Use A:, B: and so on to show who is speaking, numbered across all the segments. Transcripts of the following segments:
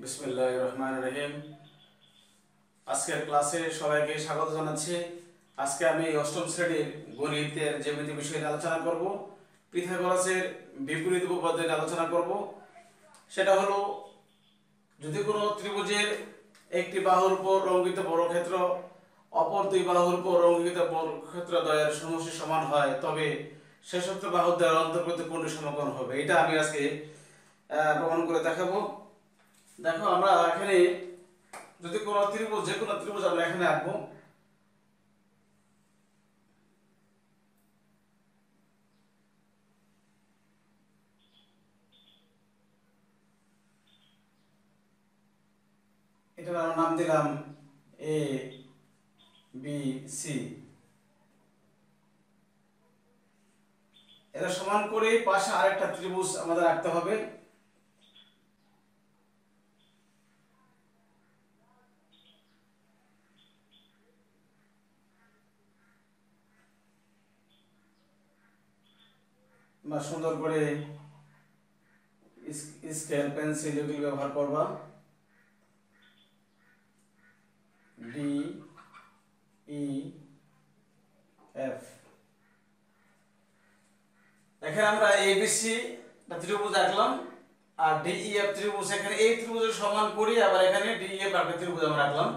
A: বিসমিল্লাহির রহমানির রহিম। আজকের ক্লাসে সবাইকে স্বাগত জানাচ্ছি। আজকে আমি অষ্টম শ্রেণীর গণিতের জ্যামিতি বিষয়ে আলোচনা করব। পিথাগোরাসের বিপরীত উপপাদ্য নিয়ে আলোচনা করব। সেটা হলো, যদি কোনো ত্রিভুজের একটি বাহুর উপর অঙ্কিত বর্গক্ষেত্র অপর দুই বাহুর উপর অঙ্কিত বর্গক্ষেত্র দ্বয়ের সমষ্টি সমান হয়, তবে শেষোক্ত বাহু দ্বয়ের অন্তর্গত কোণটি সমকোণ হবে। এটা আমি আজকে প্রমাণ করে দেখাবো। দেখো, আমরা এখানে যদি কোনো ত্রিভুজ, যে কোনো ত্রিভুজ আমরা এখানে আঁকবো। এটার আমরা নাম দিলাম এ বি সি। এটা সমান করে পাশে আরেকটা ত্রিভুজ আমাদের আঁকতে হবে। বা সুন্দর করে স্কেল পেন্সিল এগুলি ব্যবহার করবা। D E F. এখানে আমরা এবিসি ত্রিভুজ আঁকলাম, আর ডিইএফ ত্রিভুজ এখানে এই ত্রিভুজের সমান করি, আবার এখানে ডিইএফ একটা ত্রিভুজ আমরা আঁকলাম।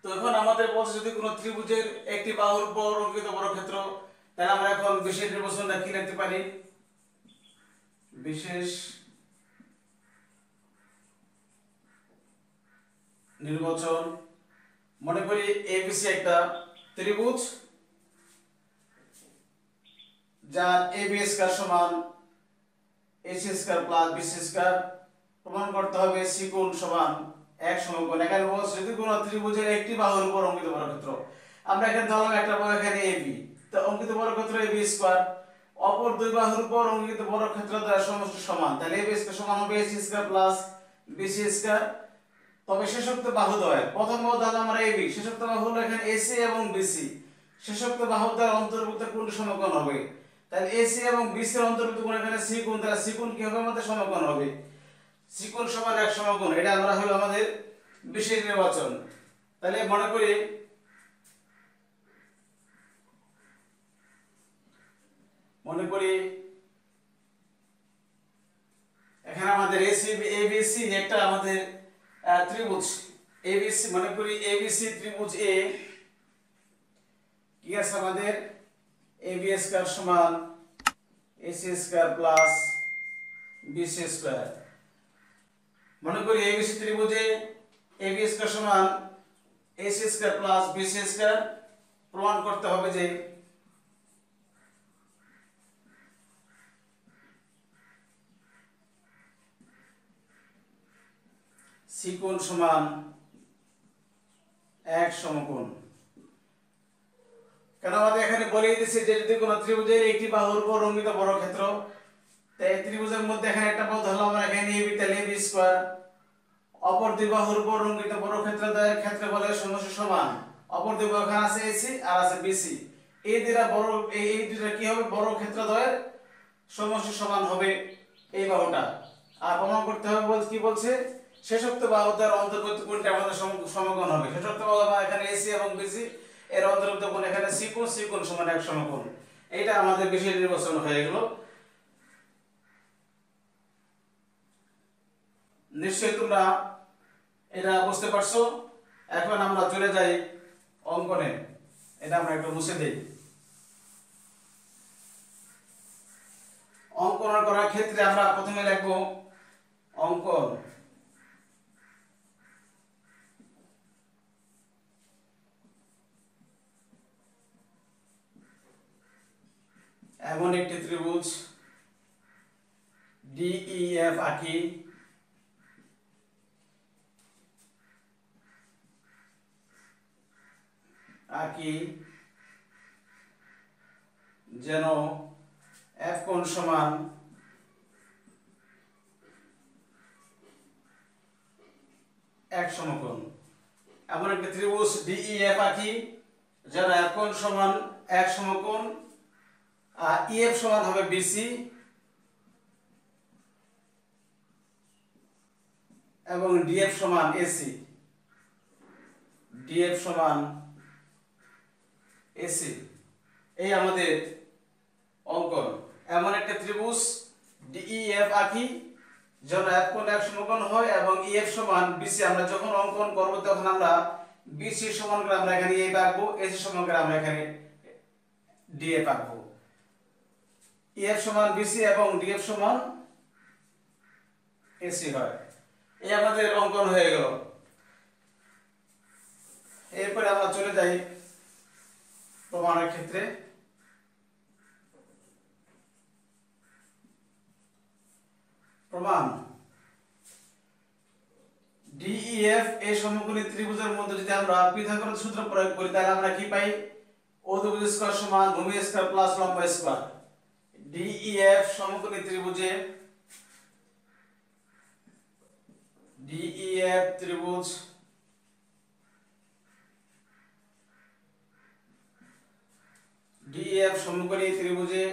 A: তো এখন আমাদের বলছে, যদি কোনো ত্রিভুজের একটি বাহুর উপর অঙ্কিত বর্গক্ষেত্র, তাহলে আমরা এখন বিশেষ নির্বাচনটা কি লিখতে পারি? বিশেষ নির্বাচন। মনে করি এবিসি একটা ত্রিভুজ, যার এবি স্কয়ার সমান AC square plus BC square. প্রমাণ করতে হবে সি কোণ সমান এক সমকোণ। এখানে বলছে, যদি কোনো ত্রিভুজের একটি বাহুর উপর অঙ্কিত বর্গক্ষেত্র, আমরা এখানে ধরলাম একটা বাহু এখানে এবি, তো অঙ্কিত বর্গক্ষেত্র এবি স্কয়ার অপর দুই বাহুর উপর অঙ্কিত বর্গক্ষেত্র দ্বয়ের সমষ্টি সমান, তাহলে এবি স্কয়ার সমান হবে AC square plus BC square. তবে শেষোক্ত বাহু দ্বয়, প্রথম বাহু ধরলাম আমরা এবি, শেষোক্ত বাহু হলো এখানে এসি এবং বিসি। শেষোক্ত বাহু দ্বয়ের অন্তর্ভুক্ত কোণটি সমকোণ হবে। তাহলে এসি এবং বিসি এর অন্তর্ভুক্ত কোণ এখানে সি কোণ, তাহলে সি কোণ কি হবে? আমাদের সমকোণ হবে। সি কোণ সমান এক সমকোণ, এটা আমরা হলো আমাদের বিশেষ নির্বাচন। তাহলে মনে করি এখানে আমাদের এসি এবিসি একটা আমাদের ত্রিভুজ এবিসি। মনে করি এবিসি ত্রিভুজ এ কি আছে আমাদের? এবি স্কয়ার সমান AC square plus BC square. মনে করি এবিসি ত্রিভুজে এবি স্কয়ার সমান AC square plus BC square. প্রমাণ করতে হবে যে সি কোণ সমান এক সমকোণ। কেন আমাদের এখানে বলেই দিয়েছে যে, যদি কোনো ত্রিভুজের একটি বাহুর উপর অঙ্কিত বর্গক্ষেত্র, তাই ত্রিভুজের মধ্যে এখানে একটা বাহু ধরলাম আমরা এখানে এবি, তাহলে এবি স্কয়ার অপর দুই বাহুর উপর অঙ্কিত বর্গক্ষেত্র দ্বয়ের ক্ষেত্রফলের সমষ্টি সমান। অপর দুই বাহু এখানে আছে এসি আর আছে বিসি। এই দুইটা কি হবে? বর্গক্ষেত্র দ্বয়ের সমষ্টি সমান হবে এই বাহুটা। আর প্রমাণ করতে হবে কি বলছে? শেষোক্ত বাহু দ্বয়ের অন্তর্গত কোণটা আমাদের সমকোণ হবে। শেষোক্ত বাহু এখানে এসি এবং বিসি এর অন্তর্গত কোণ এখানে সি কোণ সমান এক সমকোণ। এটা আমাদের বিশেষ নির্বাচন হয়ে গেল। নিশ্চয়ই তোমরা এটা বুঝতে পারছো। এখন আমরা চলে যাই অঙ্কনে। এটা আমরা একটু মুছে দেই। অঙ্কন করার ক্ষেত্রে আমরা প্রথমে লিখব অঙ্কন। এমন একটি ত্রিভুজ ডিইএফ আঁকি যেন এফ কোণ সমান এক সমকোণ। এমন একটি ত্রিভুজ ডিইএফ আঁকি যেন এফ কোণ সমান এক সমকোণ, আর ইএফ সমান হবে বিসি এবং ডিএফ সমান এসি, ডিএফ সমান এসি, এই আমাদের অঙ্কন। এমন একটা ত্রিভুজ ডিইএফ আঁকি যেন এক কোণ এক সমকোণ হয় এবং ইএফ সমান বিসি। আমরা যখন অঙ্কন করব তখন আমরা বিসি সমান করে আমরা এখানে এ আঁকবো, এসি সমান করে আমরা এখানে ডিএফ আঁকবো। ইএফ সমান বিসি এবং ডিএফ সমান এসি হয়। এই আমাদের অঙ্কন হয়ে গেল। এরপরে আমরা চলে যাই প্রমাণের ক্ষেত্রে। প্রমাণ ডিইএফ এই সমকোণী ত্রিভুজের মধ্যে যদি আমরা পিথাগোরাস সূত্র প্রয়োগ করি তাহলে আমরা কি পাই? অধিভুজ স্কয়ার সমান ভূমি স্কয়ার প্লাস লম্ব স্কয়ার। ডিইএফ সমকোণী ত্রিভুজে ডিইএফ ত্রিভুজ ডিইএফ সমকোণী ত্রিভুজে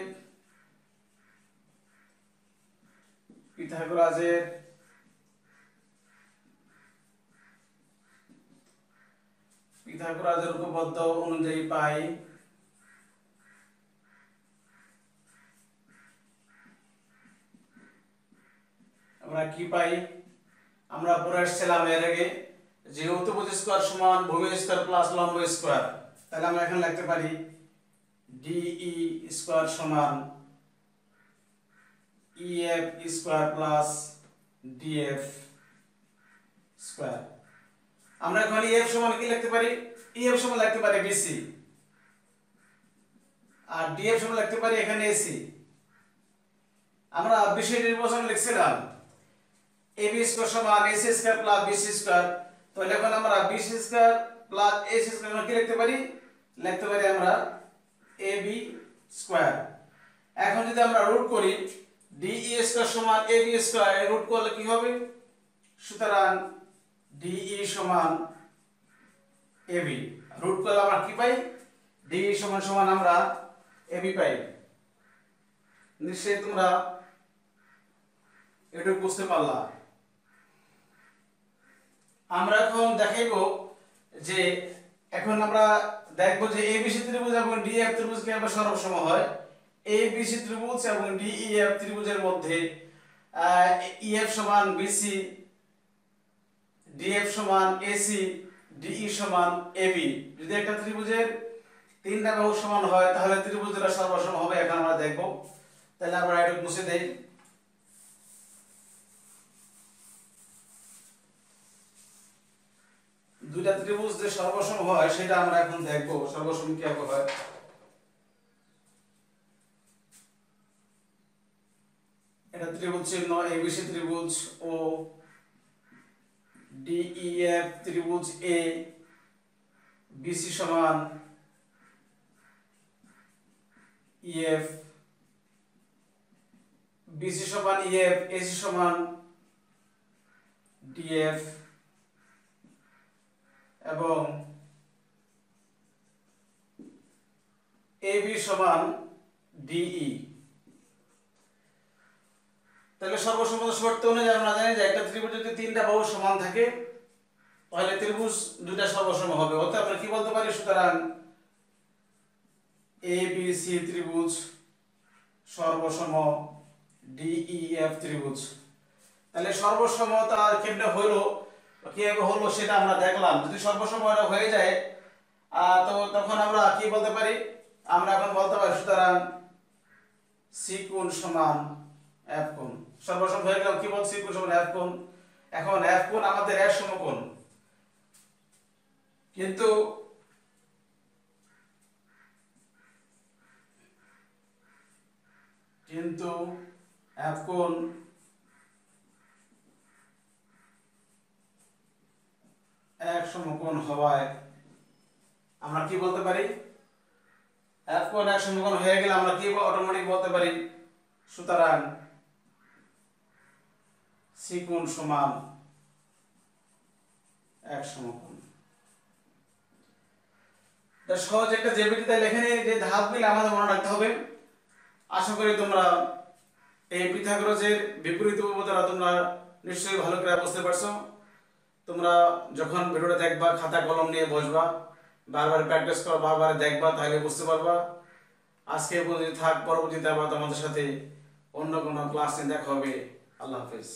A: পিথাগোরাসের উপপাদ্য অনুযায়ী পাই আমরা কি পাই? আমরা পড়ে আসছিলাম এর আগে যে অতিভুজ স্কয়ার সমান ভূমি স্কয়ার প্লাস লম্ব স্কয়ার। তাহলে আমরা এখানে লিখতে পারি ডিই স্কয়ার সমান EF square plus DF square. আমরা এখন ইএফ সমান কি লিখতে পারি? ইএফ সমান লিখতে পারি বিসি, আর ডিএফ সমান লিখতে পারি এখানে এসি। আমরা বিসি নির্বাচন লিখছিলাম এবি স্কয়ার সমান AC square plus BC square. তাহলে এখন আমরা BC square plus AC square কি লিখতে পারি? লিখতে পারি আমরা এবি স্কয়ার। এখন যদি আমরা রুট করি ডিই স্কয়ার সমান এবি স্কয়ার, রুট করলে কি হবে? সুতরাং ডিই সমান এবি, রুট করলে আমরা কি পাই? ডিই সমান সমান আমরা এবি পাই। নিশ্চয়ই তোমরা এটা বুঝতে পারলা। আমরা এখন দেখাইব যে এখন আমরা দেখব যে এবিসি ত্রিভুজ এবং ডিএফ ত্রিভুজ কিভাবে সর্বসম হয়। এবিসি ত্রিভুজ এবং ডিইএফ ত্রিভুজের মধ্যে ইএফ সমান বিসি, ডিএফ সমান এসি, ডিই সমান এবি। যদি একটা ত্রিভুজের তিনটা বাহু সমান হয় তাহলে ত্রিভুজটা সর্বসম হবে। এখন আমরা দেখব। তাহলে আমরা এটা মুছে দেই। দুইটা ত্রিভুজ যে সর্বসম হয় সেটা আমরা এখন দেখব সর্বসম কিভাবে হয়। এটা ত্রিভুজ চিহ্ন এবিসি ত্রিভুজ ও ডিইএফ ত্রিভুজ এ, বিসি সমান ইএফ, বিসি সমান ইএফ, এসি সমান ডিএফ এবং এবি সমান ডিই। তাহলে সর্বসম শর্ত অনুযায়ী আমরা জানি যে একটা ত্রিভুজ যদি তিনটা বাহু সমান থাকে তাহলে ত্রিভুজ দুইটা সর্বসম হবে। অর্থাৎ আমরা কি বলতে পারি? সুতরাং এবিসি ত্রিভুজ সর্বসম ডিইএফ ত্রিভুজ। তাহলে সর্বসমতার ক্ষেত্রে হলো কিভাবে হলো সেটা আমরা দেখলাম। যদি সর্বসম হয়ে যায় তো তখন আমরা কি বলতে পারি? আমরা এখন বলতে পারি সুতরাং সি কোণ সমান এফ কোণ। সর্বসম হয়ে গেল কি বল? সি কোণ সমান এফ কোণ। এখন এফ কোণ আমাদের এক সমকোণ, কিন্তু এফ কোণ এক সমকোণ হওয়ায় আমরা কি বলতে পারি? এফ কোণ এক সমকোণ হয়ে গেলে আমরা কি অটোমেটিক বলতে পারি? সুতরাং সি কোণ সমান এক সমকোণ। সহজ একটা জ্যামিতিতে লেখেনি যে ধাপগুলো আমাদের মনে রাখতে হবে। আশা করি তোমরা এই পিথাগোরাসের বিপরীত উপপাদ্যটা তোমরা নিশ্চয়ই ভালো করে বুঝতে পারছো। তোমরা যখন ভিডিওটা দেখবা খাতা কলম নিয়ে বসবা, বারবার প্র্যাকটিস করো, বারবার দেখবা, তাহলে বুঝতে পারবা। আজকে পর্যন্ত থাক, পরবর্তীতে আবার তোমাদের সাথে অন্য কোনো ক্লাস নিয়ে দেখা হবে। আল্লাহ হাফেজ।